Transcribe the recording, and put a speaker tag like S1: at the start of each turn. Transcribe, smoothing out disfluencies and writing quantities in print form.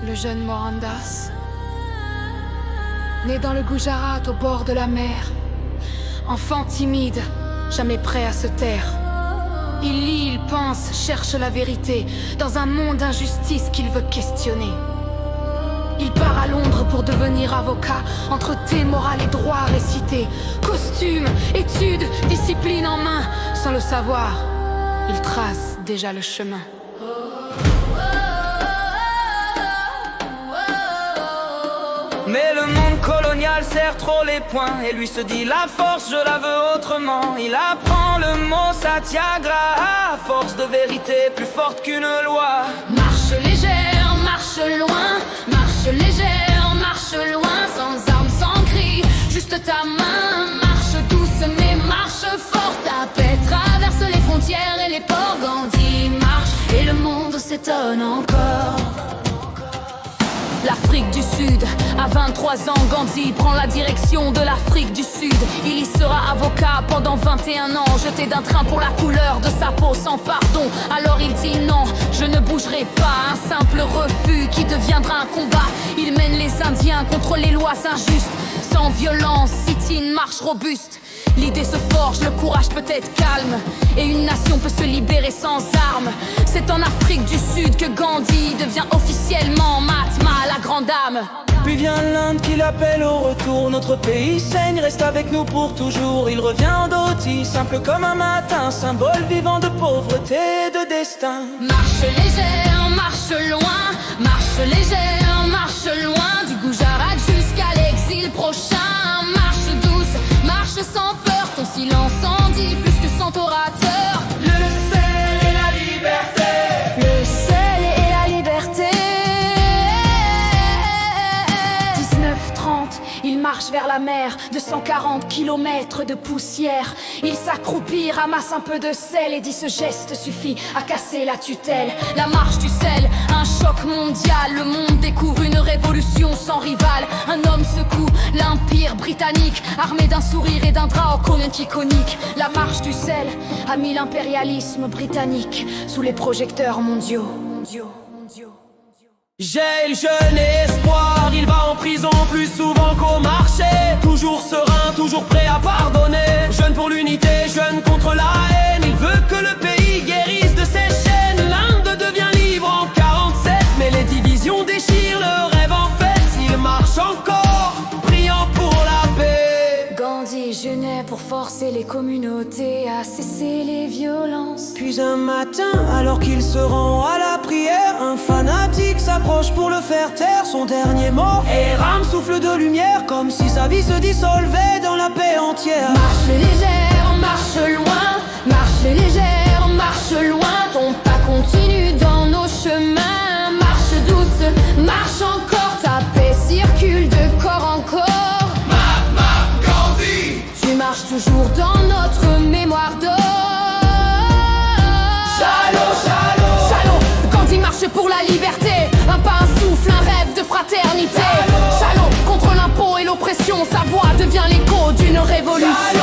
S1: Le jeune Mohandas, né dans le Gujarat au bord de la mer, enfant timide, jamais prêt à se taire. Il lit, il pense, cherche la vérité dans un monde d'injustice qu'il veut questionner. Il part à Londres pour devenir avocat, entre thé, morale et droit récité. Costume, études, discipline en main, sans le savoir, il trace déjà le chemin.
S2: Mais le monde colonial serre trop les poings et lui se dit la force je la veux autrement. Il apprend le mot satyagraha, force de vérité plus forte qu'une loi.
S1: Marche légère, marche loin, marche légère, marche loin, sans armes, sans cri, juste ta main. Marche douce mais marche forte, ta paix traverse les frontières et les ports. Gandhi marche et le monde s'étonne encore. L'Afrique du Sud, à 23 ans, Gandhi prend la direction de l'Afrique du Sud. Il y sera avocat pendant 21 ans, jeté d'un train pour la couleur de sa peau sans pardon. Alors il dit non, je ne bougerai pas, un simple refus qui deviendra un combat. Il mène les Indiens contre les lois injustes, sans violence, sit-in, marche robuste. L'idée se forge, le courage peut être calme, et une nation peut se libérer sans armes. C'est en Afrique du Sud que Gandhi devient officiellement Mahatma, la grande âme.
S2: Puis vient l'Inde qui l'appelle au retour. Notre pays saigne, reste avec nous pour toujours. Il revient en Dhoti, simple comme un matin, symbole vivant de pauvreté et de destin.
S1: Marche légère, marche loin, marche légère, marche loin, du Gujarat jusqu'à l'exil prochain. Marche douce, marche sans peur, ton silence en dit plus que 100 orateurs.
S2: Le sel et la liberté,
S1: le sel et la liberté. 19:30, il marche vers la mer, 240 kilomètres de poussière. Il s'accroupit, ramasse un peu de sel et dit ce geste suffit à casser la tutelle. La marche du sel, un choc mondial, le monde découvre une révolution sans rival. Un homme secoue l'empire britannique, armé d'un sourire et d'un drap iconique. La marche du sel a mis l'impérialisme britannique sous les projecteurs mondiaux.
S2: j'ai le jeune espoir, il va en prison plus souvent qu'au marché. Toujours serein, toujours prêt à pardonner. Jeune pour l'unité, jeune contre la haine. Il veut que le pays guérisse de ses chaînes. L'Inde devient libre en 47, mais les divisions déchirent le rêve en fait. Il marche encore, priant pour la paix.
S1: Gandhi jeûnait pour forcer les communautés à cesser les violences.
S2: Puis un matin, alors qu'il se rend à la prière, un fanatique s'approche pour le faire taire. Son dernier mot, et rame souffle de lumière, comme si sa vie se dissolvait dans la paix entière.
S1: Marche légère, marche loin, marche légère, marche loin. Ton pas continue dans nos chemins. Marche douce, marche encore, ta paix circule de corps en corps.
S2: Gandhi,
S1: tu marches toujours dans notre mémoire d'or. Shalom, Gandhi marche pour la liberté, un pas, un souffle, un rêve de fraternité. Shalom, contre l'impôt et l'oppression, sa voix devient l'écho d'une révolution.